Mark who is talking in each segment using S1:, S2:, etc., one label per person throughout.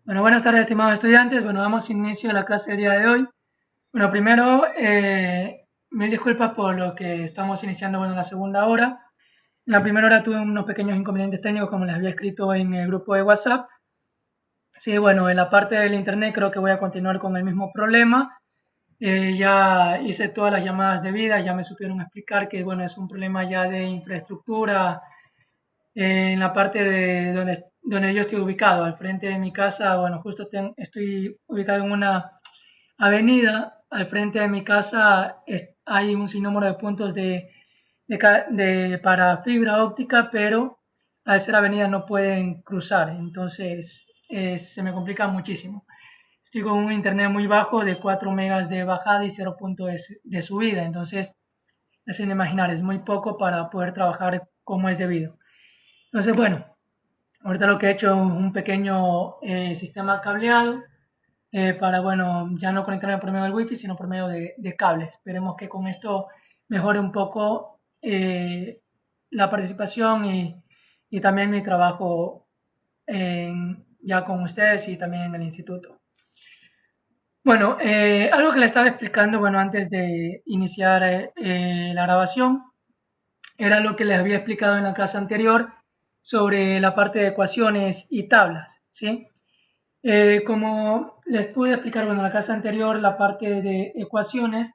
S1: Bueno, buenas tardes, estimados estudiantes. Bueno, damos inicio a la clase del día de hoy. Bueno, primero, mil disculpas por lo que estamos iniciando, bueno, la segunda hora. En la primera hora tuve unos pequeños inconvenientes técnicos, como les había escrito en el grupo de WhatsApp. Sí, bueno, en la parte del internet creo que voy a continuar con el mismo problema. Ya hice todas las llamadas debidas, ya me supieron explicar que, bueno, es un problema ya de infraestructura en la parte de donde yo estoy ubicado, al frente de mi casa. Bueno, justo estoy ubicado en una avenida. Al frente de mi casa hay un sinnúmero de puntos para fibra óptica, pero al ser avenida no pueden cruzar, entonces se me complica muchísimo. Estoy con un internet muy bajo de 4 megas de bajada y 0 puntos de subida, entonces es sin imaginar, es muy poco para poder trabajar como es debido. Entonces, bueno, ahorita lo que he hecho es un pequeño sistema cableado para, bueno, ya no conectarme por medio del wifi, sino por medio de cables. Esperemos que con esto mejore un poco la participación y también mi trabajo ya con ustedes y también en el instituto. Bueno, algo que le estaba explicando, bueno, antes de iniciar la grabación, era lo que les había explicado en la clase anterior sobre la parte de ecuaciones y tablas, ¿sí? Como les pude explicar, bueno, en la clase anterior, la parte de ecuaciones,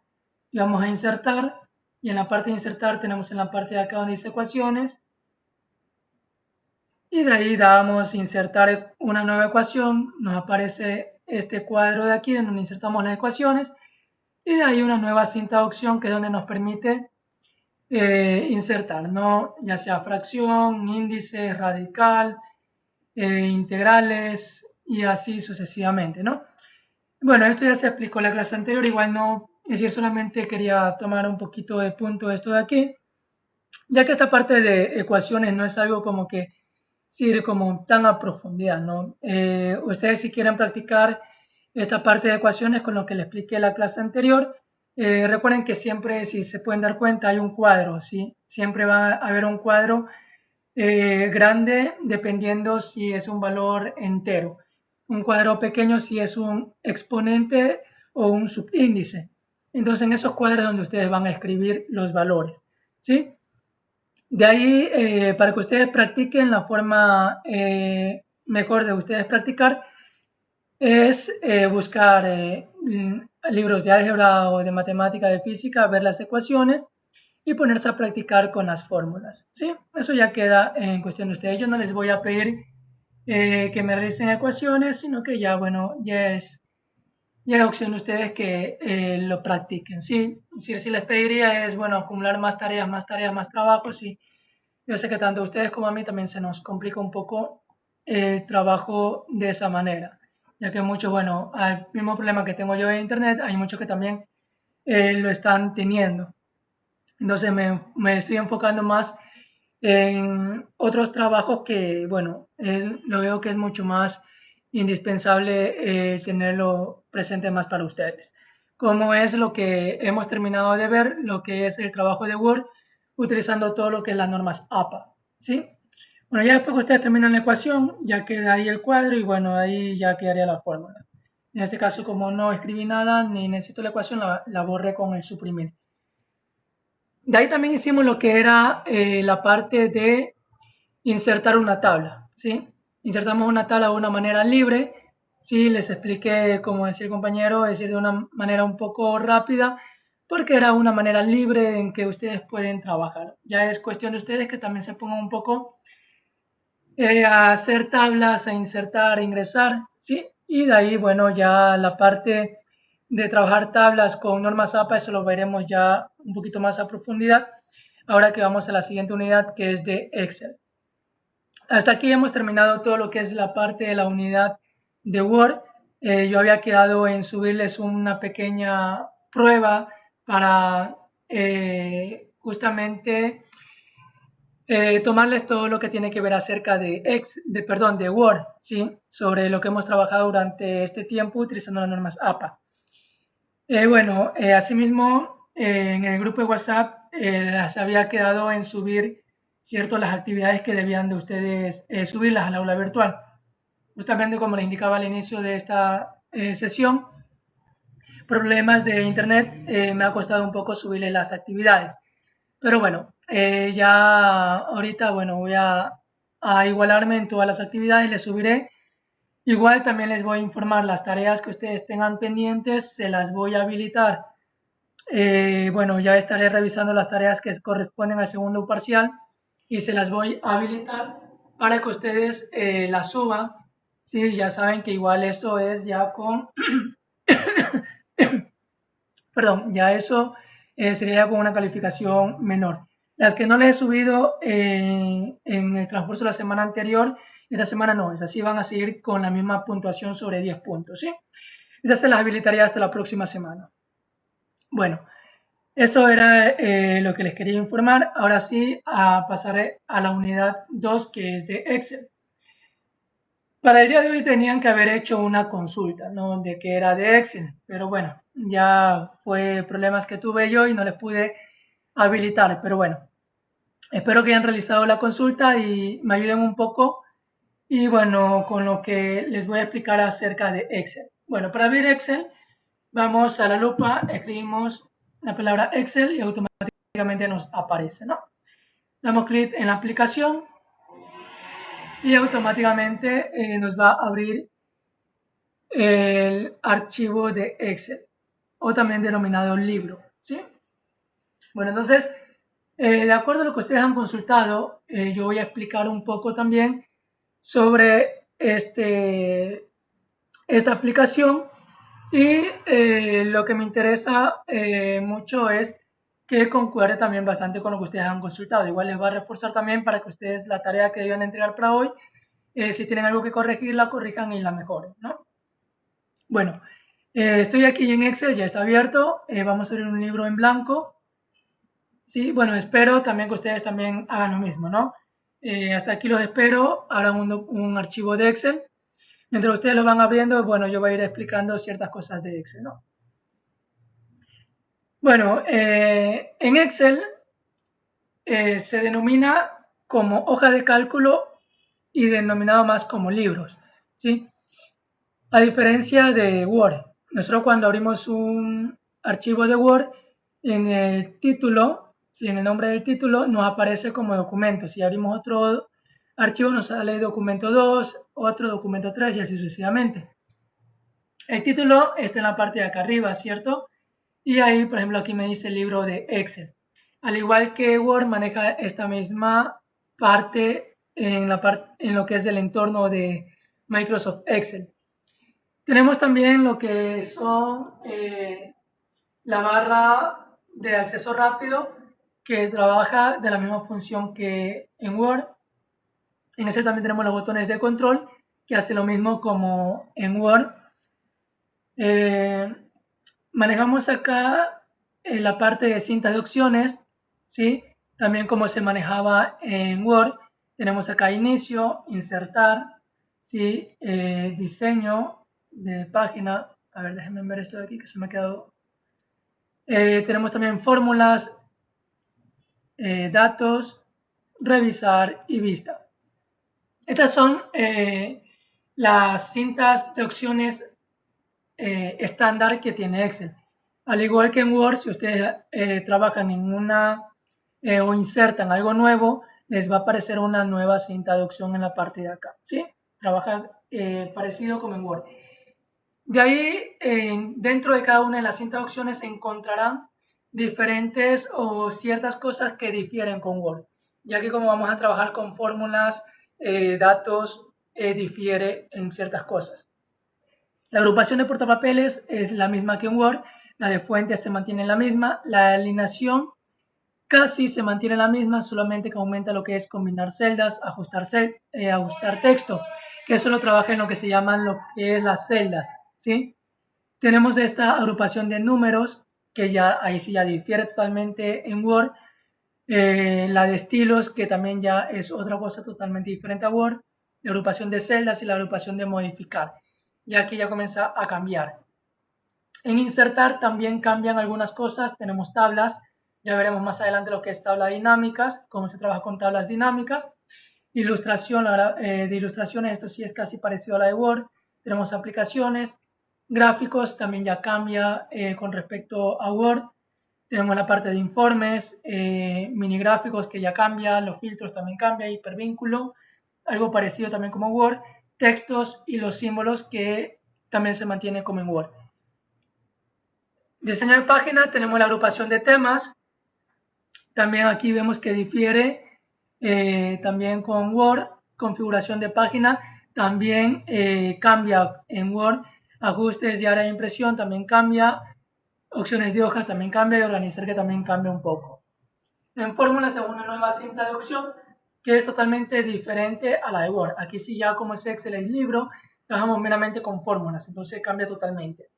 S1: y vamos a insertar, y en la parte de insertar tenemos en la parte de acá donde dice ecuaciones, y de ahí damos insertar una nueva ecuación, nos aparece este cuadro de aquí donde insertamos las ecuaciones, y de ahí una nueva cinta de opción que es donde nos permite insertar, ¿no? Ya sea fracción, índice, radical, integrales y así sucesivamente, ¿no? Bueno, esto ya se explicó en la clase anterior, igual no, es decir, solamente quería tomar un poquito de punto de esto de aquí, ya que esta parte de ecuaciones no es algo como que sirve como tan a profundidad, ¿no? Ustedes si quieren practicar esta parte de ecuaciones con lo que les expliqué en la clase anterior, recuerden que siempre, si se pueden dar cuenta, hay un cuadro, ¿sí? Siempre va a haber un cuadro grande dependiendo si es un valor entero. Un cuadro pequeño si es un exponente o un subíndice. Entonces en esos cuadros donde ustedes van a escribir los valores, ¿sí? De ahí, para que ustedes practiquen la forma mejor de ustedes practicar, es buscar libros de álgebra o de matemática, de física, ver las ecuaciones y ponerse a practicar con las fórmulas, ¿sí? Eso ya queda en cuestión de ustedes. Yo no les voy a pedir que me realicen ecuaciones, sino que ya, bueno, ya es opción de ustedes que lo practiquen, ¿sí? Si les pediría es, bueno, acumular más tareas, más trabajo, sí. Yo sé que tanto a ustedes como a mí también se nos complica un poco el trabajo de esa manera, ya que muchos, bueno, al mismo problema que tengo yo en Internet, hay muchos que también lo están teniendo. Entonces me estoy enfocando más en otros trabajos que, bueno, lo veo que es mucho más indispensable tenerlo presente más para ustedes. Como es lo que hemos terminado de ver, lo que es el trabajo de Word, utilizando todo lo que es las normas APA, ¿sí? Bueno, ya después que ustedes terminan la ecuación, ya queda ahí el cuadro y bueno, ahí ya quedaría la fórmula. En este caso, como no escribí nada ni necesito la ecuación, la borré con el suprimir. De ahí también hicimos lo que era la parte de insertar una tabla, ¿sí? Insertamos una tabla de una manera libre, ¿sí? Les expliqué, como decía el compañero, es decir, de una manera un poco rápida, porque era una manera libre en que ustedes pueden trabajar. Ya es cuestión de ustedes que también se pongan un poco a hacer tablas, a insertar, a ingresar, ¿sí? Y de ahí, bueno, ya la parte de trabajar tablas con normas APA, eso lo veremos ya un poquito más a profundidad, ahora que vamos a la siguiente unidad, que es de Excel. Hasta aquí hemos terminado todo lo que es la parte de la unidad de Word. Yo había quedado en subirles una pequeña prueba para justamente tomarles todo lo que tiene que ver acerca de Word, ¿sí? Sobre lo que hemos trabajado durante este tiempo utilizando las normas APA. Bueno, asimismo, en el grupo de WhatsApp las había quedado en subir, ¿cierto?, las actividades que debían de ustedes subirlas al aula virtual. justamente como les indicaba al inicio de esta sesión, problemas de internet, me ha costado un poco subirle las actividades. Pero bueno, ya ahorita, bueno, voy a igualarme en todas las actividades, les subiré. Igual también les voy a informar las tareas que ustedes tengan pendientes, se las voy a habilitar. Bueno, ya estaré revisando las tareas que corresponden al segundo parcial y se las voy a habilitar para que ustedes las suban. Sí, ya saben que igual eso es ya con, perdón, ya eso sería con una calificación menor. Las que no les he subido en el transcurso de la semana anterior, esta semana no, esas sí van a seguir con la misma puntuación sobre 10 puntos, ¿sí? Esas se las habilitaría hasta la próxima semana. Bueno, eso era lo que les quería informar. Ahora sí, pasaré a la unidad 2, que es de Excel. Para el día de hoy tenían que haber hecho una consulta, ¿no? De que era de Excel, pero bueno, ya fue problemas que tuve yo y no les pude habilitar, pero bueno, espero que hayan realizado la consulta y me ayuden un poco y bueno, con lo que les voy a explicar acerca de Excel. Bueno, para abrir Excel, vamos a la lupa, escribimos la palabra Excel y automáticamente nos aparece, ¿no? Damos clic en la aplicación y automáticamente nos va a abrir el archivo de Excel o también denominado libro, ¿sí? Bueno, entonces, de acuerdo a lo que ustedes han consultado, yo voy a explicar un poco también sobre esta aplicación y lo que me interesa mucho es que concuerde también bastante con lo que ustedes han consultado. Igual les va a reforzar también para que ustedes la tarea que deben entregar para hoy, si tienen algo que corregir, la corrijan y la mejoren, ¿no? Bueno, estoy aquí en Excel, ya está abierto. Vamos a abrir un libro en blanco. Sí, bueno, espero también que ustedes también hagan lo mismo, ¿no? Hasta aquí los espero, abran un archivo de Excel. Mientras ustedes lo van abriendo, bueno, yo voy a ir explicando ciertas cosas de Excel, ¿no? Bueno, en Excel se denomina como hoja de cálculo y denominado más como libros, ¿sí? A diferencia de Word, nosotros cuando abrimos un archivo de Word, en el título, si en el nombre del título nos aparece como documento. Si abrimos otro archivo nos sale documento 2, otro documento 3 y así sucesivamente. El título está en la parte de acá arriba, ¿cierto? Y ahí, por ejemplo, aquí me dice libro de Excel. Al igual que Word maneja esta misma parte en lo que es el entorno de Microsoft Excel. Tenemos también lo que son la barra de acceso rápido, que trabaja de la misma función que en Word. En Excel también tenemos los botones de control, que hace lo mismo como en Word. Eh, manejamos acá la parte de cintas de opciones, ¿sí? También como se manejaba en Word. Tenemos acá inicio, insertar, ¿sí? Diseño de página. A ver, déjenme ver esto de aquí que se me ha quedado. Tenemos también fórmulas, datos, revisar y vista. Estas son las cintas de opciones estándar que tiene Excel. Al igual que en Word, si ustedes trabajan en una o insertan algo nuevo, les va a aparecer una nueva cinta de opción en la parte de acá, ¿sí? Trabaja parecido como en Word. De ahí, dentro de cada una de las cintas de opciones se encontrarán diferentes o ciertas cosas que difieren con Word, ya que como vamos a trabajar con fórmulas, datos, difiere en ciertas cosas. La agrupación de portapapeles es la misma que en Word, la de fuentes se mantiene la misma, la alineación casi se mantiene la misma, solamente que aumenta lo que es combinar celdas, ajustar texto, que eso lo trabaja en lo que se llaman lo que es las celdas, ¿sí? Tenemos esta agrupación de números, que ya ahí sí ya difiere totalmente en Word, la de estilos, que también ya es otra cosa totalmente diferente a Word, la agrupación de celdas y la agrupación de modificar, ya que ya comienza a cambiar. En insertar también cambian algunas cosas, tenemos tablas, ya veremos más adelante lo que es tablas dinámicas, cómo se trabaja con tablas dinámicas. Ilustración, de ilustraciones, esto sí es casi parecido a la de Word. Tenemos aplicaciones, gráficos, también ya cambia con respecto a Word. Tenemos la parte de informes, mini gráficos que ya cambia, los filtros también cambia, hipervínculo, algo parecido también como Word, textos y los símbolos que también se mantiene como en Word. Diseño de página, tenemos la agrupación de temas. También aquí vemos que difiere también con Word, configuración de página, también cambia en Word, ajustes y área de impresión también cambia, opciones de hoja también cambia y organizar que también cambia un poco. En fórmulas es una nueva cinta de opción que es totalmente diferente a la de Word. Aquí sí ya como es Excel es libro, trabajamos meramente con fórmulas, entonces cambia totalmente.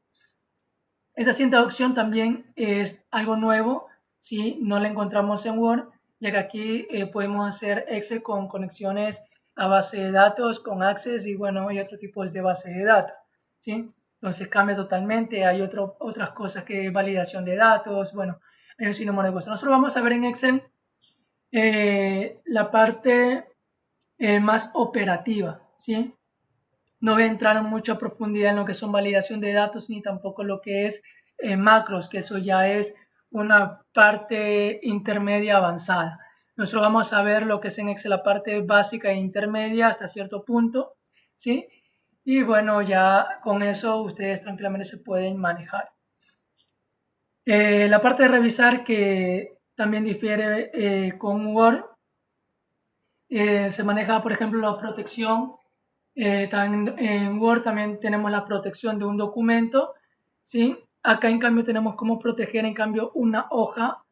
S1: Esta cinta de opción también es algo nuevo, ¿sí? No la encontramos en Word, ya que aquí podemos hacer Excel con conexiones a base de datos, con Access y bueno, hay otros tipos de base de datos, ¿sí? Entonces cambia totalmente, hay otras cosas que validación de datos, bueno, hay un sinnúmero de cosas. Nosotros vamos a ver en Excel la parte más operativa, ¿sí? No voy a entrar en mucha profundidad en lo que son validación de datos ni tampoco lo que es macros, que eso ya es una parte intermedia avanzada. Nosotros vamos a ver lo que es en Excel la parte básica e intermedia hasta cierto punto, ¿sí? Y bueno, ya con eso ustedes tranquilamente se pueden manejar. La parte de revisar que también difiere con Word, se maneja por ejemplo la protección. En Word también tenemos la protección de un documento, ¿sí? Acá en cambio tenemos cómo proteger en cambio una hoja,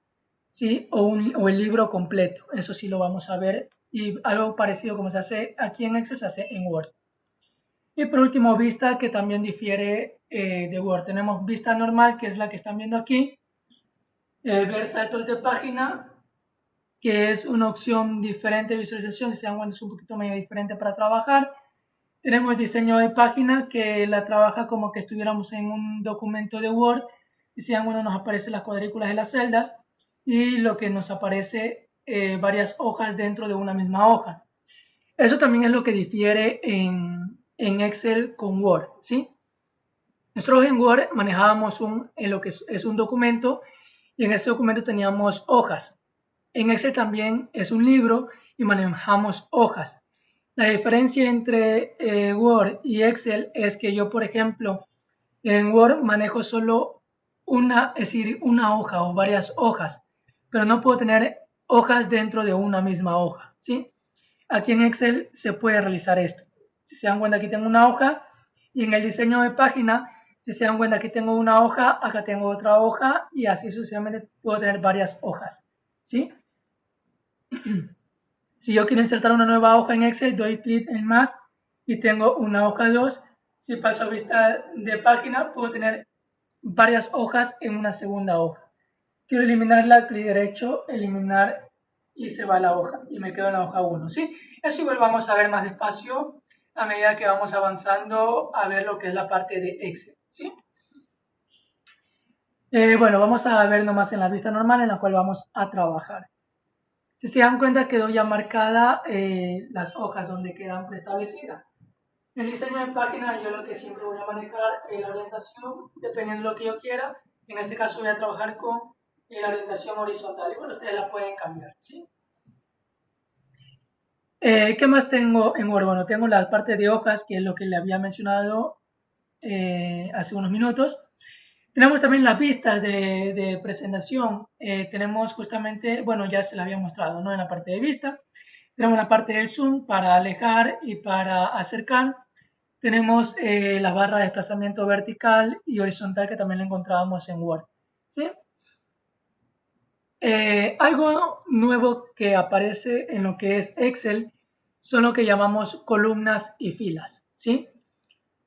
S1: ¿sí? O el libro completo, eso sí lo vamos a ver y algo parecido como se hace aquí en Excel se hace en Word. Y por último vista que también difiere de Word, tenemos vista normal que es la que están viendo aquí, ver saltos de página que es una opción diferente de visualización, si se dan cuenta es un poquito medio diferente para trabajar. Tenemos diseño de página que la trabaja como que estuviéramos en un documento de Word y si cuando nos aparecen las cuadrículas de las celdas y lo que nos aparece varias hojas dentro de una misma hoja. Eso también es lo que difiere en Excel con Word, ¿sí? Nosotros en Word manejábamos lo que es un documento y en ese documento teníamos hojas. En Excel también es un libro y manejamos hojas. La diferencia entre Word y Excel es que yo, por ejemplo, en Word manejo solo una, es decir, una hoja o varias hojas, pero no puedo tener hojas dentro de una misma hoja, ¿sí? Aquí en Excel se puede realizar esto. Si se dan cuenta, aquí tengo una hoja y en el diseño de página, si se dan cuenta, aquí tengo una hoja, acá tengo otra hoja y así sucesivamente puedo tener varias hojas, ¿sí? Si yo quiero insertar una nueva hoja en Excel, doy clic en más y tengo una hoja 2. Si paso a vista de página, puedo tener varias hojas en una segunda hoja. Quiero eliminarla, clic derecho, eliminar y se va la hoja y me quedo en la hoja 1. ¿Sí? Eso igual vamos a ver más despacio a medida que vamos avanzando a ver lo que es la parte de Excel. ¿Sí? Bueno, vamos a ver nomás en la vista normal en la cual vamos a trabajar. Si se dan cuenta quedó ya marcada las hojas donde quedan preestablecidas. En el diseño de página yo lo que siempre voy a manejar es la orientación, dependiendo de lo que yo quiera. En este caso voy a trabajar con la orientación horizontal y bueno, ustedes la pueden cambiar, ¿sí? ¿Qué más tengo en Word? Bueno, tengo la parte de hojas, que es lo que le había mencionado hace unos minutos. Tenemos también las vistas de presentación. Tenemos justamente, bueno, ya se la había mostrado, ¿no? En la parte de vista. Tenemos la parte del zoom para alejar y para acercar. Tenemos la barra de desplazamiento vertical y horizontal que también la encontrábamos en Word. ¿Sí? Algo nuevo que aparece en lo que es Excel son lo que llamamos columnas y filas. ¿Sí?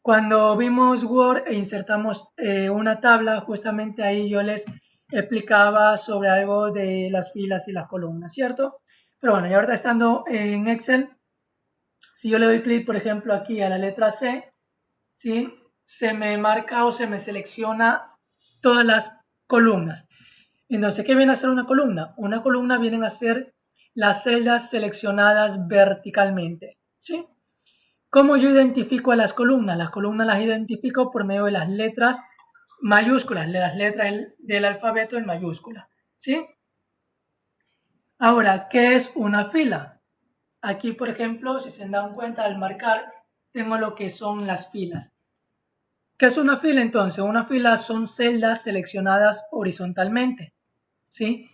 S1: Cuando vimos Word e insertamos una tabla, justamente ahí yo les explicaba sobre algo de las filas y las columnas, ¿cierto? Pero bueno, y ahora estando en Excel, si yo le doy clic, por ejemplo, aquí a la letra C, ¿sí? Se me marca o se me selecciona todas las columnas. Entonces, ¿qué viene a ser una columna? Una columna viene a ser las celdas seleccionadas verticalmente, ¿sí? ¿Cómo yo identifico a las columnas? Las columnas las identifico por medio de las letras mayúsculas, las letras del alfabeto en mayúscula, ¿sí? Ahora, ¿qué es una fila? Aquí, por ejemplo, si se dan cuenta al marcar, tengo lo que son las filas. ¿Qué es una fila entonces? Una fila son celdas seleccionadas horizontalmente, ¿sí?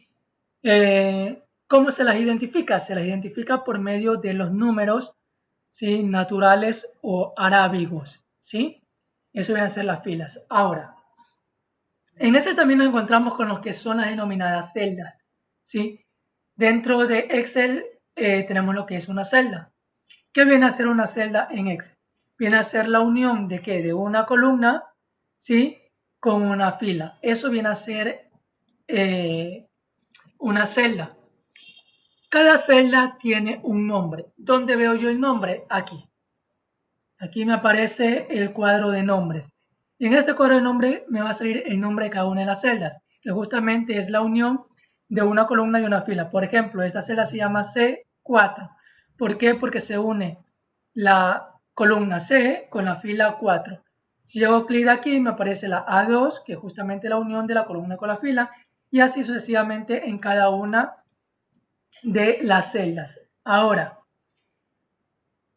S1: ¿Cómo se las identifica? Se las identifica por medio de los números, ¿sí? Naturales o arábigos, ¿sí? Eso vienen a ser las filas. Ahora, en ese también nos encontramos con lo que son las denominadas celdas, ¿sí? Dentro de Excel tenemos lo que es una celda. ¿Qué viene a ser una celda en Excel? Viene a ser la unión de ¿qué? De una columna, ¿sí? Con una fila. Eso viene a ser una celda. Cada celda tiene un nombre. ¿Dónde veo yo el nombre? Aquí. Aquí me aparece el cuadro de nombres. Y en este cuadro de nombres me va a salir el nombre de cada una de las celdas, que justamente es la unión de una columna y una fila. Por ejemplo, esta celda se llama C4. ¿Por qué? Porque se une la columna C con la fila 4. Si yo hago clic aquí, me aparece la A2, que es justamente la unión de la columna con la fila, y así sucesivamente en cada una de las celdas. Ahora,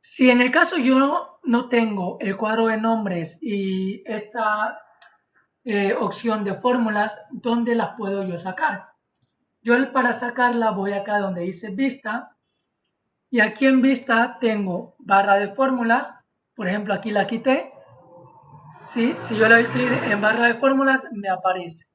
S1: si en el caso yo no tengo el cuadro de nombres y esta opción de fórmulas, ¿dónde las puedo yo sacar? Yo para sacarla voy acá donde dice vista y aquí en vista tengo barra de fórmulas, por ejemplo aquí la quité, ¿sí? Si yo le doy clic en barra de fórmulas me aparece.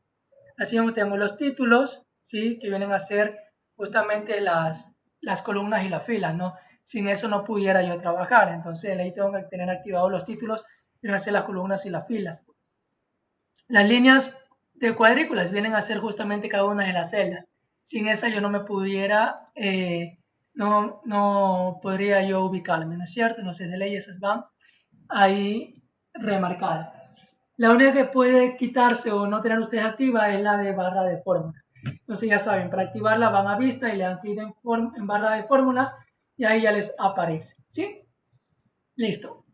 S1: Así como tengo los títulos, ¿sí? Que vienen a ser justamente las columnas y las filas, ¿no? Sin eso no pudiera yo trabajar, entonces ahí tengo que tener activados los títulos, vienen a ser las columnas y las filas. Las líneas de cuadrículas vienen a ser justamente cada una de las celdas. Sin esa yo no me pudiera, no podría yo ubicarme, ¿no es cierto? Entonces de ley esas van ahí remarcadas. La única que puede quitarse o no tener ustedes activa es la de barra de fórmulas. Entonces ya saben, para activarla van a vista y le dan clic en barra de fórmulas y ahí ya les aparece. ¿Sí? Listo.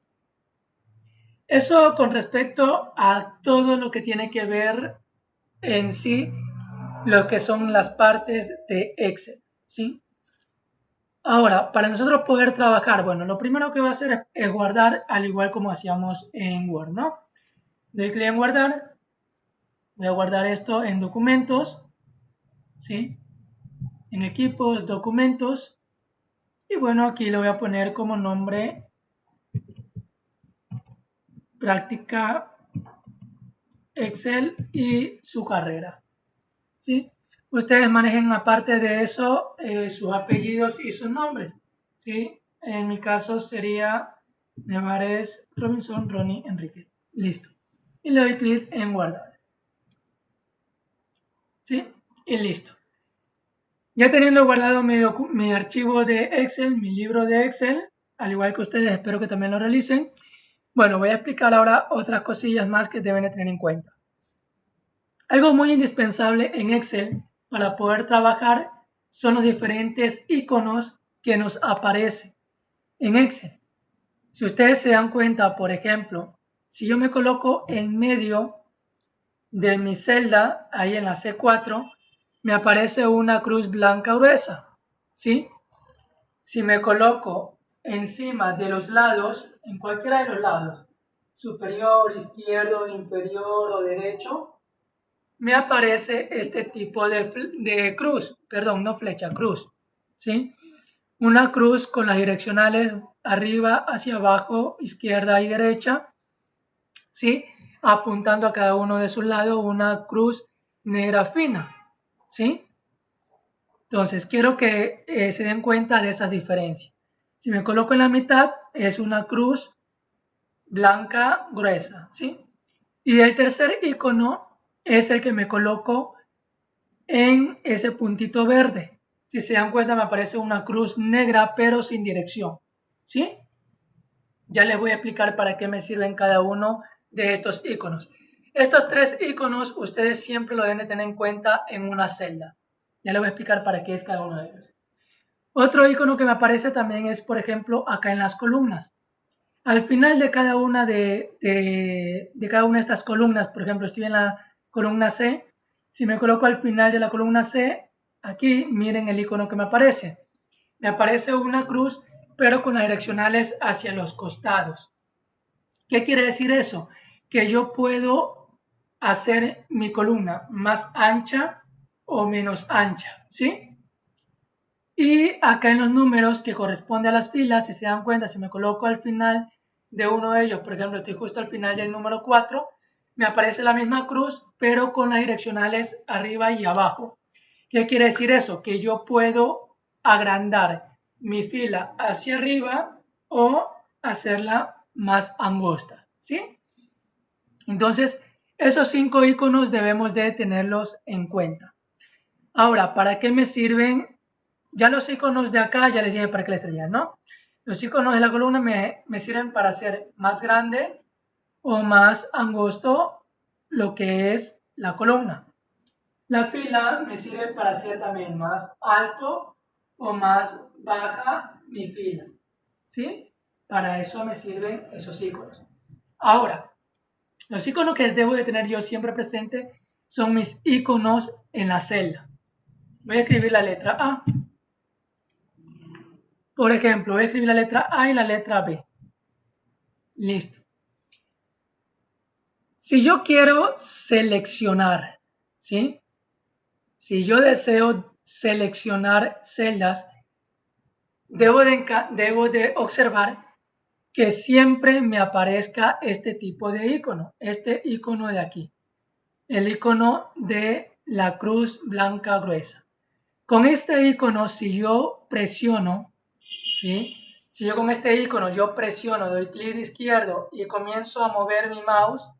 S1: Eso con respecto a todo lo que tiene que ver en sí lo que son las partes de Excel. ¿Sí? Ahora, para nosotros poder trabajar, bueno, lo primero que va a hacer es guardar al igual como hacíamos en Word, ¿no? Doy clic en guardar. Voy a guardar esto en documentos, ¿sí? En equipos, documentos. Y bueno, aquí le voy a poner como nombre práctica Excel y su carrera, ¿sí? Ustedes manejen aparte de eso sus apellidos y sus nombres, ¿sí? En mi caso sería Nevares Robinson Ronnie Enrique. Listo. Y le doy clic en guardar, ¿sí? Y listo. Ya teniendo guardado mi archivo de Excel, mi libro de Excel, al igual que ustedes, espero que también lo realicen. Bueno, voy a explicar ahora otras cosillas más que deben de tener en cuenta. Algo muy indispensable en Excel para poder trabajar son los diferentes iconos que nos aparecen en Excel. Si ustedes se dan cuenta, por ejemplo, si yo me coloco en medio de mi celda, ahí en la C4, me aparece una cruz blanca gruesa, ¿sí? Si me coloco encima de los lados, en cualquiera de los lados, superior, izquierdo, inferior o derecho, me aparece este tipo de cruz, perdón, no flecha, cruz, ¿sí? Una cruz con las direccionales arriba hacia abajo, izquierda y derecha, ¿sí? Apuntando a cada uno de sus lados una cruz negra fina, ¿sí? Entonces, quiero que se den cuenta de esas diferencias. Si me coloco en la mitad, es una cruz blanca gruesa, ¿sí? Y el tercer icono es el que me coloco en ese puntito verde. Si se dan cuenta, me aparece una cruz negra, pero sin dirección, ¿sí? Ya les voy a explicar para qué me sirven cada uno de estos iconos. Estos tres iconos ustedes siempre lo deben de tener en cuenta en una celda. Ya les voy a explicar para qué es cada uno de ellos. Otro icono que me aparece también es, por ejemplo, acá en las columnas. Al final de cada una de cada una de estas columnas, por ejemplo, estoy en la columna C, si me coloco al final de la columna C, aquí miren el icono que me aparece. Me aparece una cruz, pero con las direccionales hacia los costados. ¿Qué quiere decir eso? Que yo puedo hacer mi columna más ancha o menos ancha, ¿sí? Y acá en los números que corresponde a las filas, si se dan cuenta, si me coloco al final de uno de ellos, por ejemplo, estoy justo al final del número 4, me aparece la misma cruz, pero con las direccionales arriba y abajo. ¿Qué quiere decir eso? Que yo puedo agrandar mi fila hacia arriba o hacerla más angosta, ¿sí? Entonces, esos 5 iconos debemos de tenerlos en cuenta. Ahora, ¿para qué me sirven? Ya los iconos de acá, ya les dije para qué les servían, ¿no? Los iconos de la columna me sirven para hacer más grande o más angosto lo que es la columna. La fila me sirve para hacer también más alto o más baja mi fila, ¿sí? Para eso me sirven esos iconos. Ahora, los iconos que debo de tener yo siempre presente son mis iconos en la celda. Voy a escribir la letra A. Por ejemplo, voy a escribir la letra A y la letra B. Listo. Si yo quiero seleccionar, ¿sí? Si yo deseo seleccionar celdas, debo de observar que siempre me aparezca este tipo de icono, este icono de aquí, el icono de la cruz blanca gruesa. Con este icono, si yo presiono, ¿sí? Si yo con este icono yo presiono, doy clic izquierdo y comienzo a mover mi mouse,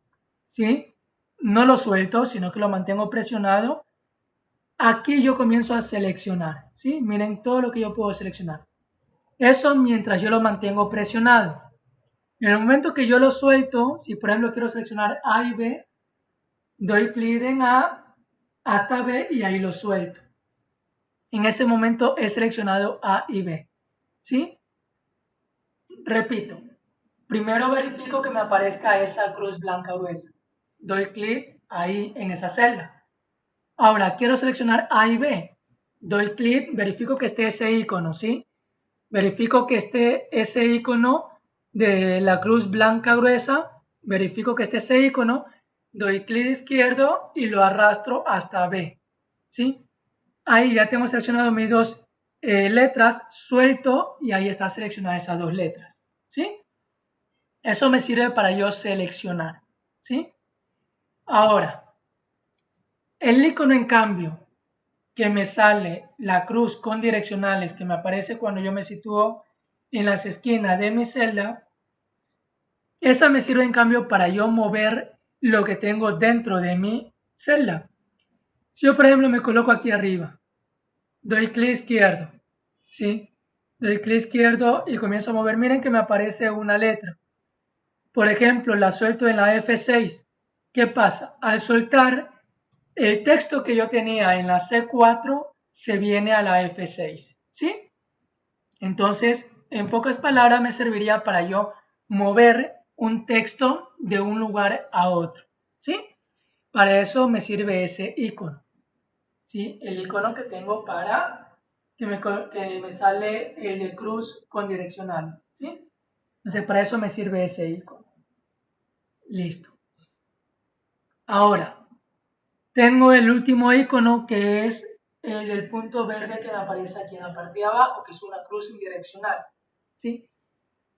S1: ¿sí? No lo suelto, sino que lo mantengo presionado. Aquí yo comienzo a seleccionar, ¿sí? Miren todo lo que yo puedo seleccionar. Eso mientras yo lo mantengo presionado. En el momento que yo lo suelto, si por ejemplo quiero seleccionar A y B, doy clic en A hasta B y ahí lo suelto. En ese momento he seleccionado A y B, ¿sí? Repito, primero verifico que me aparezca esa cruz blanca gruesa. Doy clic ahí en esa celda. Ahora quiero seleccionar A y B. Doy clic, verifico que esté ese icono, ¿sí? Verifico que esté ese icono de la cruz blanca gruesa. Verifico que esté ese icono. Doy clic izquierdo y lo arrastro hasta B, ¿sí? Ahí ya tengo seleccionado mis dos letras, suelto y ahí está seleccionada esas dos letras, ¿sí? Eso me sirve para yo seleccionar, ¿sí? Ahora, el icono en cambio que me sale la cruz con direccionales que me aparece cuando yo me sitúo en las esquinas de mi celda, esa me sirve en cambio para yo mover lo que tengo dentro de mi celda. Si yo por ejemplo me coloco aquí arriba, doy clic izquierdo, ¿sí? Doy clic izquierdo y comienzo a mover, miren que me aparece una letra. Por ejemplo, la suelto en la F6. ¿Qué pasa? Al soltar, el texto que yo tenía en la C4 se viene a la F6, ¿sí? Entonces, en pocas palabras, me serviría para yo mover un texto de un lugar a otro, ¿sí? Para eso me sirve ese icono, ¿sí? El icono que tengo para que me sale el de cruz con direccionales, ¿sí? Entonces, para eso me sirve ese icono. Listo. Ahora, tengo el último icono que es el del punto verde que me aparece aquí en la parte de abajo, que es una cruz indireccional, ¿sí?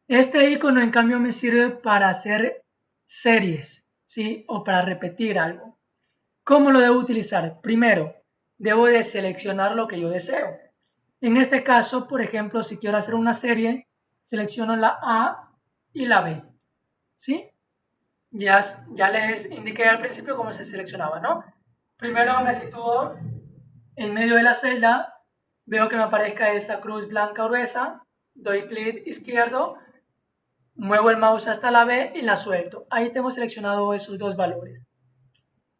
S1: Este icono en cambio me sirve para hacer series, ¿sí? O para repetir algo. ¿Cómo lo debo utilizar? Primero, debo de seleccionar lo que yo deseo. En este caso, por ejemplo, si quiero hacer una serie, selecciono la A y la B, ¿sí? Ya les indiqué al principio cómo se seleccionaba, ¿no? Primero me sitúo en medio de la celda, veo que me aparezca esa cruz blanca gruesa, doy clic izquierdo, muevo el mouse hasta la B y la suelto. Ahí tengo seleccionado esos dos valores.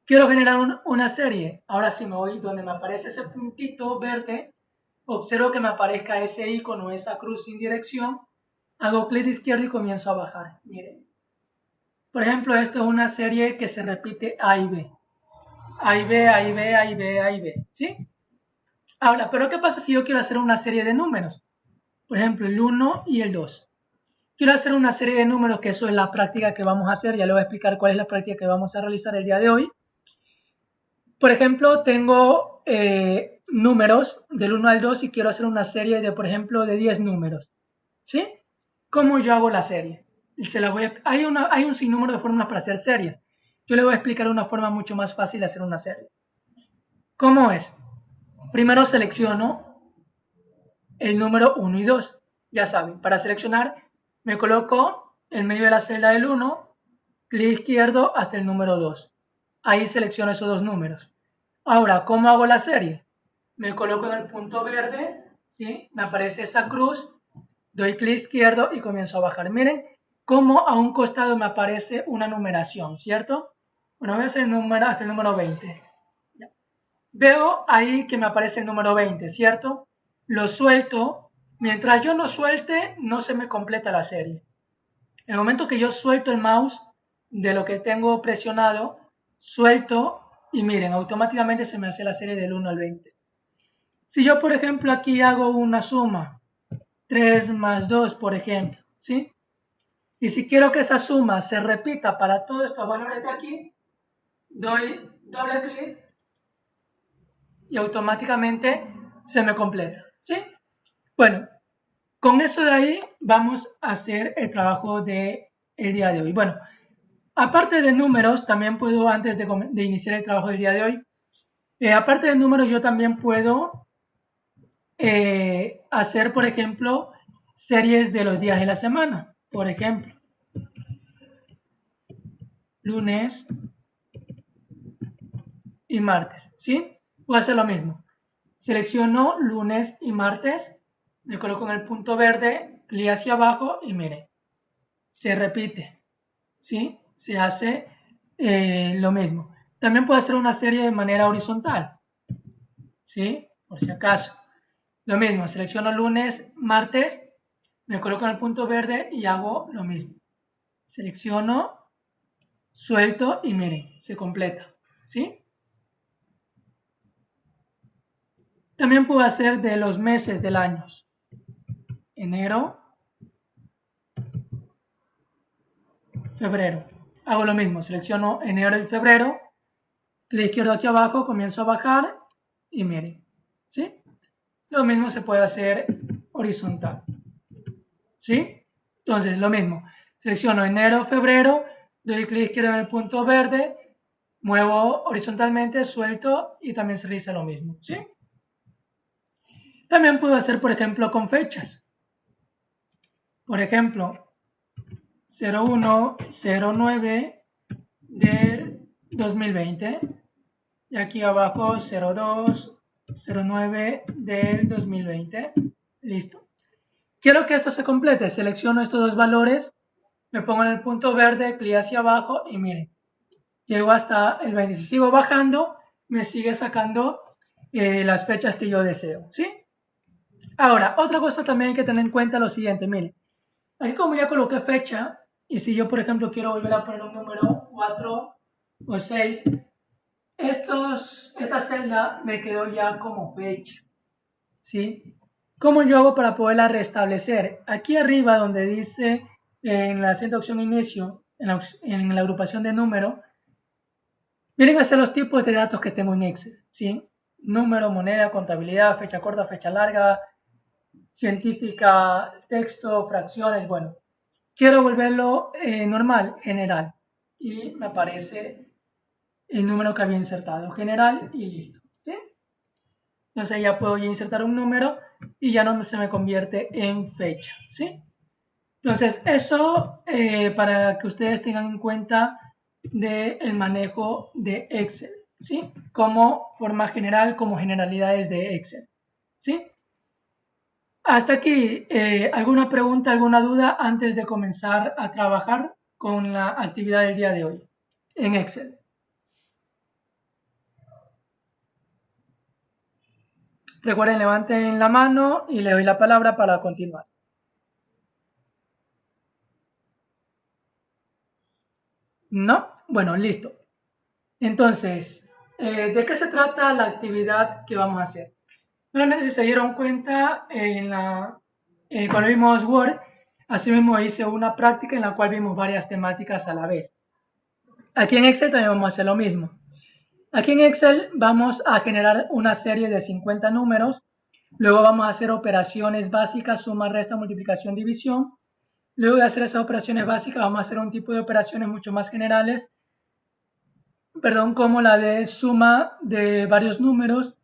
S1: Quiero generar una serie. Ahora sí me voy donde me aparece ese puntito verde, observo que me aparezca ese icono, esa cruz sin dirección, hago clic izquierdo y comienzo a bajar. Miren. Por ejemplo, esto es una serie que se repite A y B. A y B, A y B, A y B, A y B. ¿Sí? Ahora, pero ¿qué pasa si yo quiero hacer una serie de números? Por ejemplo, el 1 y el 2. Quiero hacer una serie de números, que eso es la práctica que vamos a hacer. Ya le voy a explicar cuál es la práctica que vamos a realizar el día de hoy. Por ejemplo, tengo números del 1 al 2 y quiero hacer una serie de, por ejemplo, de 10 números. ¿Sí? ¿Cómo yo hago la serie? Hay un sinnúmero de fórmulas para hacer series. Yo le voy a explicar una forma mucho más fácil de hacer una serie. ¿Cómo es? Primero selecciono el número 1 y 2. Ya saben, para seleccionar me coloco en medio de la celda del 1, clic izquierdo hasta el número 2. Ahí selecciono esos dos números. Ahora, ¿cómo hago la serie? Me coloco en el punto verde, ¿sí? Me aparece esa cruz, doy clic izquierdo y comienzo a bajar. Miren cómo a un costado me aparece una numeración, ¿cierto? Bueno, voy a hacer hasta el número 20. Veo ahí que me aparece el número 20, ¿cierto? Lo suelto. Mientras yo no suelte, no se me completa la serie. En el momento que yo suelto el mouse de lo que tengo presionado, suelto y miren, automáticamente se me hace la serie del 1 al 20. Si yo, por ejemplo, aquí hago una suma, 3 más 2, por ejemplo, ¿sí? Y si quiero que esa suma se repita para todos estos valores de aquí, doy doble clic y automáticamente se me completa, ¿sí? Bueno, con eso de ahí vamos a hacer el trabajo del día de hoy. Bueno, aparte de números, también puedo, antes de iniciar el trabajo del día de hoy, aparte de números yo también puedo hacer, por ejemplo, series de los días de la semana. Por ejemplo, lunes y martes, ¿sí? Voy a hacer lo mismo. Selecciono lunes y martes, me coloco en el punto verde, clic hacia abajo y mire, se repite, ¿sí? Se hace lo mismo. También puedo hacer una serie de manera horizontal, ¿sí? Por si acaso. Lo mismo, selecciono lunes, martes, me coloco en el punto verde y hago lo mismo. Selecciono, suelto y miren, se completa, ¿sí? También puedo hacer de los meses del año. Enero, febrero. Hago lo mismo, selecciono enero y febrero, clic izquierdo aquí abajo, comienzo a bajar y miren, ¿sí? Lo mismo se puede hacer horizontal, ¿sí? Entonces, lo mismo, selecciono enero, febrero, doy clic izquierdo en el punto verde, muevo horizontalmente, suelto y también se realiza lo mismo, ¿sí? También puedo hacer, por ejemplo, con fechas. Por ejemplo, 0109 del 2020 y aquí abajo 0209 del 2020. Listo. Quiero que esto se complete. Selecciono estos dos valores, me pongo en el punto verde, clic hacia abajo y miren, llego hasta el 20. Si sigo bajando, me sigue sacando las fechas que yo deseo, ¿sí? Ahora, otra cosa también hay que tener en cuenta lo siguiente, miren, aquí como ya coloqué fecha, y si yo por ejemplo quiero volver a poner un número 4 o 6, esta celda me quedó ya como fecha, ¿sí? ¿Cómo yo hago para poderla restablecer? Aquí arriba donde dice en la siguiente opción inicio, en la agrupación de número, miren a hacer los tipos de datos que tengo en Excel, ¿sí? Número, moneda, contabilidad, fecha corta, fecha larga, científica, texto, fracciones, bueno. Quiero volverlo normal, general, y me aparece el número que había insertado, general, y listo, ¿sí? Entonces ya puedo ya insertar un número y ya no se me convierte en fecha, ¿sí? Entonces eso para que ustedes tengan en cuenta del manejo de Excel, ¿sí? Como forma general, como generalidades de Excel, ¿sí? Hasta aquí, ¿alguna pregunta, alguna duda antes de comenzar a trabajar con la actividad del día de hoy en Excel? Recuerden, levanten la mano y le doy la palabra para continuar. ¿No? Bueno, listo. Entonces, ¿de qué se trata la actividad que vamos a hacer? Normalmente, si se dieron cuenta, cuando vimos Word, así mismo hice una práctica en la cual vimos varias temáticas a la vez. Aquí en Excel también vamos a hacer lo mismo. Aquí en Excel vamos a generar una serie de 50 números. Luego vamos a hacer operaciones básicas, suma, resta, multiplicación, división. Luego de hacer esas operaciones básicas, vamos a hacer un tipo de operaciones mucho más generales, perdón, como la de suma de varios números,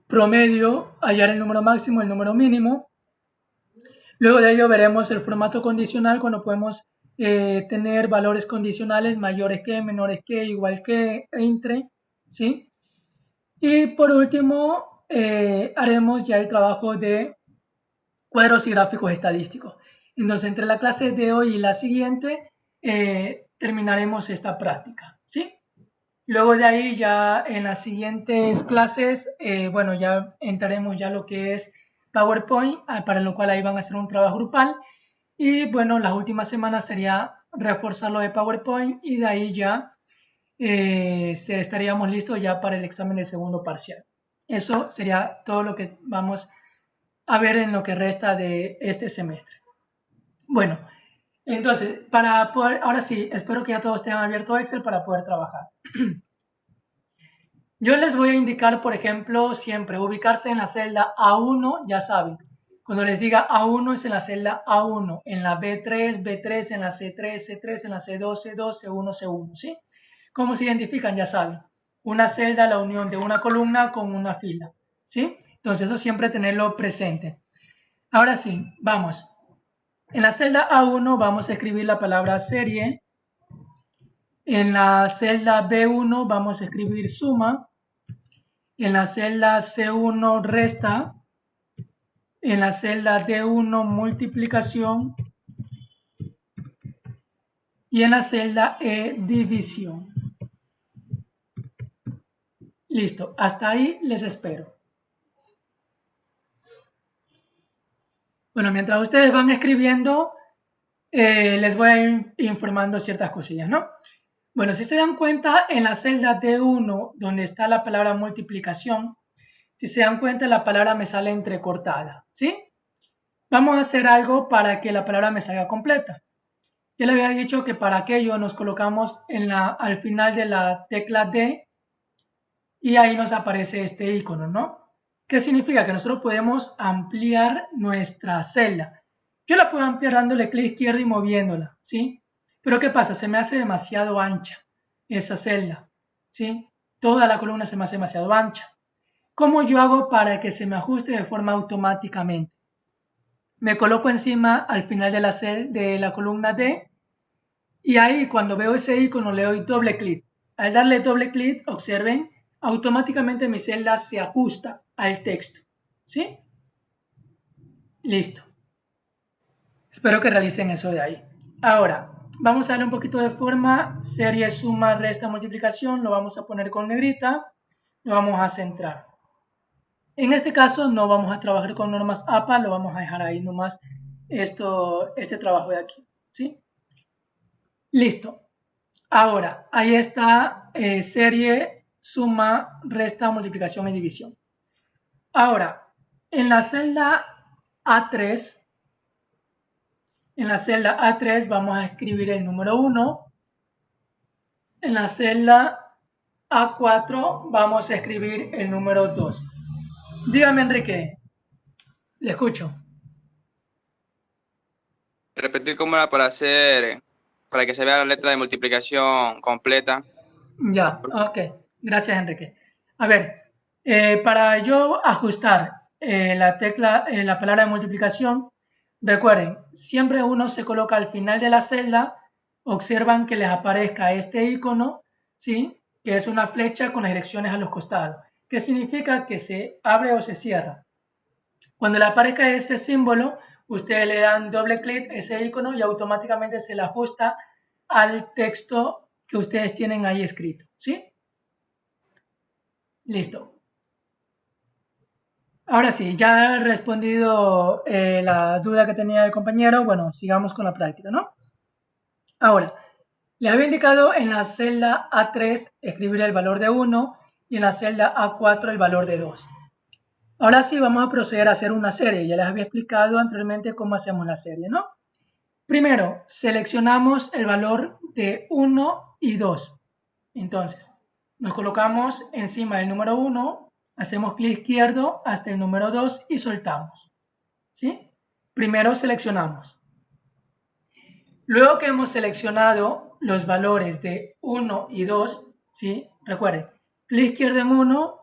S1: promedio, hallar el número máximo, el número mínimo. Luego de ello veremos el formato condicional, cuando podemos tener valores condicionales mayores que, menores que, igual que, entre, ¿sí? Y por último, haremos ya el trabajo de cuadros y gráficos estadísticos. Entonces, entre la clase de hoy y la siguiente, terminaremos esta práctica, ¿sí? Luego de ahí ya en las siguientes clases, bueno, ya entraremos ya lo que es PowerPoint, para lo cual ahí van a hacer un trabajo grupal. Y bueno, las últimas semanas sería reforzar lo de PowerPoint y de ahí ya estaríamos listos ya para el examen del segundo parcial. Eso sería todo lo que vamos a ver en lo que resta de este semestre. Bueno, entonces, para poder, ahora sí, espero que ya todos tengan abierto Excel para poder trabajar. Yo les voy a indicar, por ejemplo, siempre ubicarse en la celda A1, ya saben. Cuando les diga A1 es en la celda A1, en la B3, B3, en la C3, C3, en la C2, C2, C1, C1, ¿sí? ¿Cómo se identifican? Ya saben. Una celda, la unión de una columna con una fila, ¿sí? Entonces eso siempre tenerlo presente. Ahora sí, vamos. En la celda A1 vamos a escribir la palabra serie. En la celda B1 vamos a escribir suma. En la celda C1 resta. En la celda D1 multiplicación. Y en la celda E división. Listo, hasta ahí les espero. Bueno, mientras ustedes van escribiendo, les voy a ir informando ciertas cosillas, ¿no? Bueno, si se dan cuenta, en la celda D1, donde está la palabra multiplicación, si se dan cuenta, la palabra me sale entrecortada, ¿sí? Vamos a hacer algo para que la palabra me salga completa. Ya le había dicho que para aquello nos colocamos al final de la tecla D y ahí nos aparece este icono, ¿no? ¿Qué significa? Que nosotros podemos ampliar nuestra celda. Yo la puedo ampliar dándole clic izquierdo y moviéndola, ¿sí? Pero ¿qué pasa? Se me hace demasiado ancha esa celda, ¿sí? Toda la columna se me hace demasiado ancha. ¿Cómo yo hago para que se me ajuste de forma automáticamente? Me coloco encima al final de la columna D y ahí cuando veo ese icono le doy doble clic. Al darle doble clic, observen, automáticamente mi celda se ajusta al texto. ¿Sí? Listo. Espero que realicen eso de ahí. Ahora, vamos a darle un poquito de forma. Serie, suma, resta, multiplicación. Lo vamos a poner con negrita. Lo vamos a centrar. En este caso no vamos a trabajar con normas APA. Lo vamos a dejar ahí nomás este trabajo de aquí. ¿Sí? Listo. Ahora, ahí está serie, suma, resta, multiplicación y división. Ahora, en la celda A3, vamos a escribir el número 1. En la celda A4 vamos a escribir el número 2. Dígame, Enrique, le escucho.
S2: Repetir cómo era para que se vea la letra de multiplicación completa.
S1: Ya, ok. Gracias, Enrique. A ver, para yo ajustar la palabra de multiplicación, recuerden, siempre uno se coloca al final de la celda, observan que les aparezca este icono, ¿sí? Que es una flecha con las direcciones a los costados. ¿Qué significa? Que se abre o se cierra. Cuando le aparezca ese símbolo, ustedes le dan doble clic a ese icono y automáticamente se le ajusta al texto que ustedes tienen ahí escrito, ¿sí? Listo. Ahora sí, ya he respondido la duda que tenía el compañero. Bueno, sigamos con la práctica, ¿no? Ahora, les había indicado en la celda A3 escribir el valor de 1 y en la celda A4 el valor de 2. Ahora sí vamos a proceder a hacer una serie. Ya les había explicado anteriormente cómo hacemos la serie, ¿no? Primero, seleccionamos el valor de 1 y 2. Entonces, nos colocamos encima del número 1, hacemos clic izquierdo hasta el número 2 y soltamos. ¿Sí? Primero seleccionamos. Luego que hemos seleccionado los valores de 1 y 2, ¿sí? Recuerden, clic izquierdo en 1,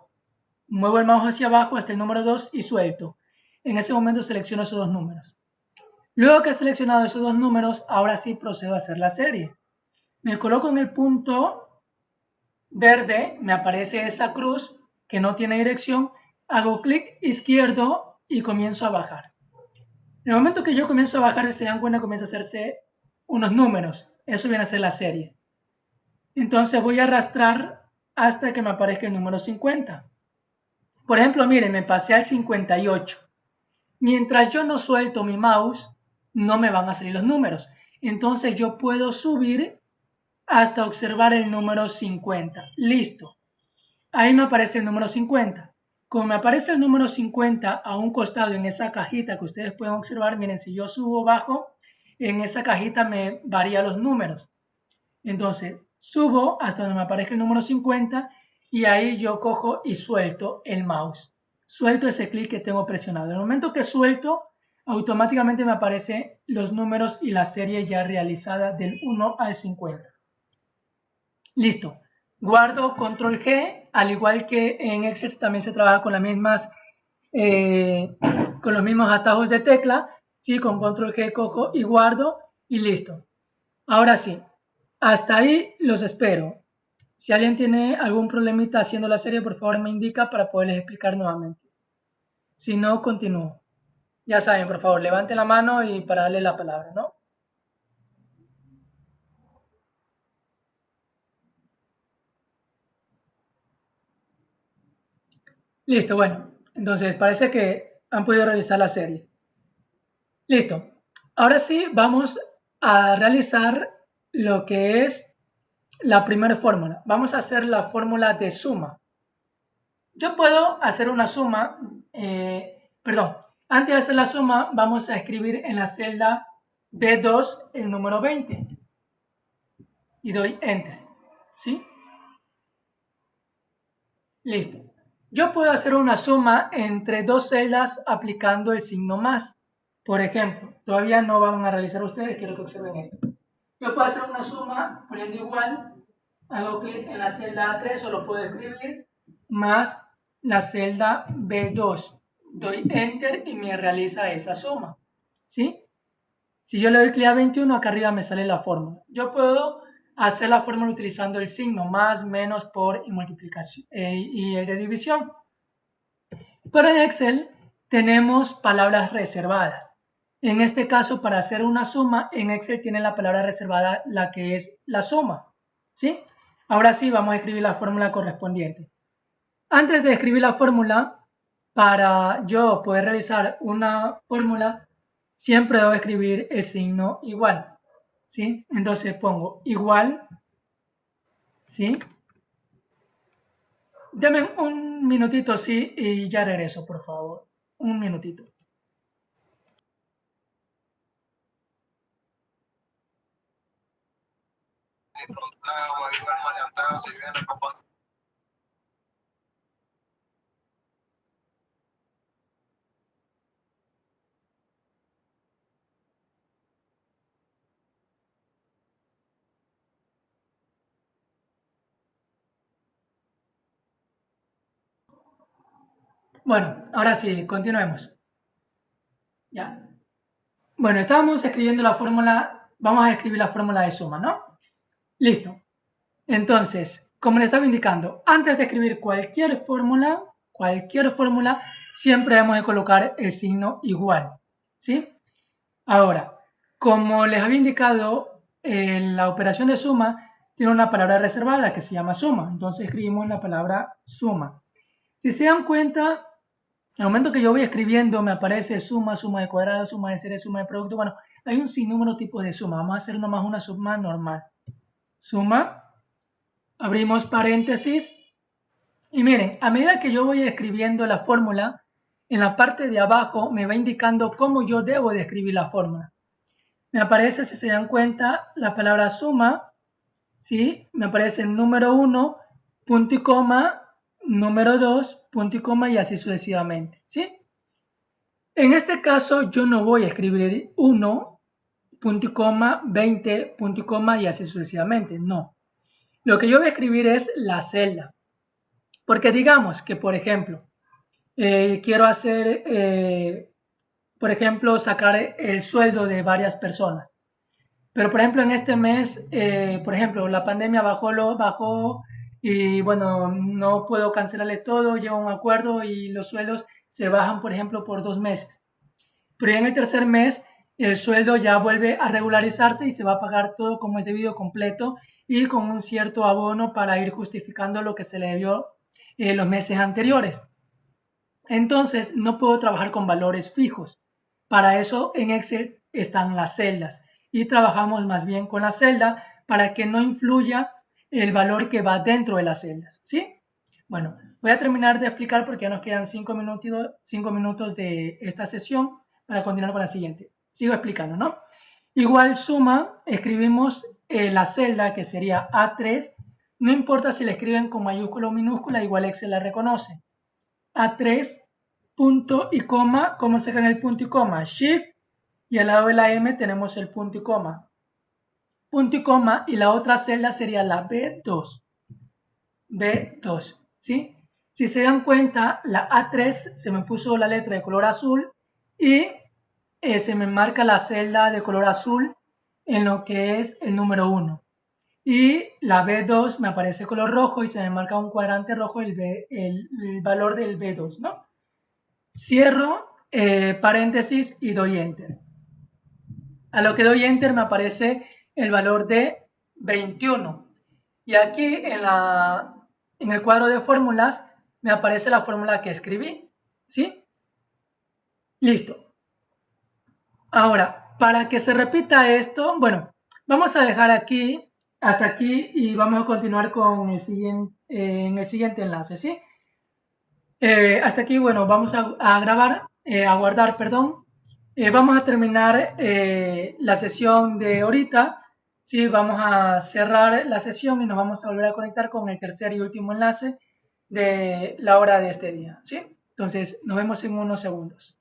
S1: muevo el mouse hacia abajo hasta el número 2 y suelto. En ese momento selecciono esos dos números. Luego que he seleccionado esos dos números, ahora sí procedo a hacer la serie. Me coloco en el punto verde, me aparece esa cruz que no tiene dirección, hago clic izquierdo y comienzo a bajar. En el momento que yo comienzo a bajar, se dan cuenta, comienza a hacerse unos números. Eso viene a ser la serie. Entonces voy a arrastrar hasta que me aparezca el número 50. Por ejemplo, miren, me pasé al 58. Mientras yo no suelto mi mouse, no me van a salir los números. Entonces yo puedo subir hasta observar el número 50. Listo. Ahí me aparece el número 50. Como me aparece el número 50 a un costado en esa cajita que ustedes pueden observar, miren, si yo subo o bajo, en esa cajita me varía los números. Entonces, subo hasta donde me aparezca el número 50 y ahí yo cojo y suelto el mouse. Suelto ese clic que tengo presionado. En el momento que suelto, automáticamente me aparecen los números y la serie ya realizada del 1 al 50. Listo. Guardo control G, al igual que en Excel también se trabaja con las mismas, con los mismos atajos de tecla. Sí, con control G cojo y guardo y listo. Ahora sí, hasta ahí los espero. Si alguien tiene algún problemita haciendo la serie, por favor me indica para poderles explicar nuevamente. Si no, continúo. Ya saben, por favor, levanten la mano y para darle la palabra, ¿no? Listo, bueno. Entonces, parece que han podido realizar la serie. Listo. Ahora sí, vamos a realizar lo que es la primera fórmula. Vamos a hacer la fórmula de suma. Yo puedo hacer una suma, perdón, antes de hacer la suma vamos a escribir en la celda B2 el número 20 y doy Enter, ¿sí? Listo. Yo puedo hacer una suma entre dos celdas aplicando el signo más. Por ejemplo, todavía no van a realizar ustedes, quiero que observen esto. Yo puedo hacer una suma poniendo igual, hago clic en la celda A3 o lo puedo escribir, más la celda B2. Doy Enter y me realiza esa suma. ¿Sí? Si yo le doy clic a 21, acá arriba me sale la fórmula. Yo puedo hacer la fórmula utilizando el signo más, menos, por y multiplicación y el de división. Pero en Excel tenemos palabras reservadas. En este caso, para hacer una suma, en Excel tiene la palabra reservada la que es la suma. ¿Sí? Ahora sí, vamos a escribir la fórmula correspondiente. Antes de escribir la fórmula, para yo poder realizar una fórmula, siempre debo escribir el signo igual. ¿Sí? Entonces pongo igual, ¿sí? Dame un minutito, sí, y ya regreso, por favor. Un minutito. Bueno, ahora sí, continuemos. Ya. Bueno, estábamos escribiendo la fórmula, vamos a escribir la fórmula de suma, ¿no? Listo. Entonces, como le estaba indicando, antes de escribir cualquier fórmula, siempre debemos de colocar el signo igual, ¿sí? Ahora, como les había indicado, la operación de suma tiene una palabra reservada que se llama suma, entonces escribimos la palabra suma. Si se dan cuenta, el momento que yo voy escribiendo me aparece suma, suma de cuadrado, suma de serie, suma de producto. Bueno, hay un sinnúmero de tipos de suma. Vamos a hacer nomás una suma normal. Suma, abrimos paréntesis. Y miren, a medida que yo voy escribiendo la fórmula, en la parte de abajo me va indicando cómo yo debo de escribir la fórmula. Me aparece, si se dan cuenta, la palabra suma, ¿sí? Me aparece el número 1, punto y coma, número 2, punto y coma, y así sucesivamente, ¿sí? En este caso yo no voy a escribir 1, punto y coma, 20, punto y coma, y así sucesivamente, no. Lo que yo voy a escribir es la celda. Porque digamos que, por ejemplo, quiero hacer, por ejemplo, sacar el sueldo de varias personas. Pero, por ejemplo, en este mes, por ejemplo, la pandemia bajó y, bueno, no puedo cancelarle todo, llego a un acuerdo y los sueldos se bajan, por ejemplo, por 2 meses. Pero ya en el tercer mes, el sueldo ya vuelve a regularizarse y se va a pagar todo como es debido completo y con un cierto abono para ir justificando lo que se le debió los meses anteriores. Entonces, no puedo trabajar con valores fijos. Para eso en Excel están las celdas y trabajamos más bien con la celda para que no influya el valor que va dentro de las celdas, ¿sí? Bueno, voy a terminar de explicar porque ya nos quedan 5 minutos de esta sesión para continuar con la siguiente. Sigo explicando, ¿no? Igual suma, escribimos la celda que sería A3, no importa si la escriben con mayúscula o minúscula, igual Excel la reconoce. A3, punto y coma. ¿Cómo se sacan el punto y coma? Shift, y al lado de la M tenemos el punto y coma. Punto y coma, y la otra celda sería la B2. B2, ¿sí? Si se dan cuenta, la A3 se me puso la letra de color azul y se me marca la celda de color azul en lo que es el número 1. Y la B2 me aparece color rojo y se me marca un cuadrante rojo el valor del B2, ¿no? Cierro paréntesis y doy enter. A lo que doy enter me aparece el valor de 21. Y aquí en el cuadro de fórmulas me aparece la fórmula que escribí, ¿sí? Listo. Ahora, para que se repita esto, bueno, vamos a dejar aquí, hasta aquí, y vamos a continuar con en el siguiente enlace, ¿sí? Hasta aquí, bueno, vamos a grabar, a guardar, perdón. Vamos a terminar la sesión de ahorita, ¿sí? Vamos a cerrar la sesión y nos vamos a volver a conectar con el tercer y último enlace de la hora de este día, ¿sí? Entonces, nos vemos en unos segundos.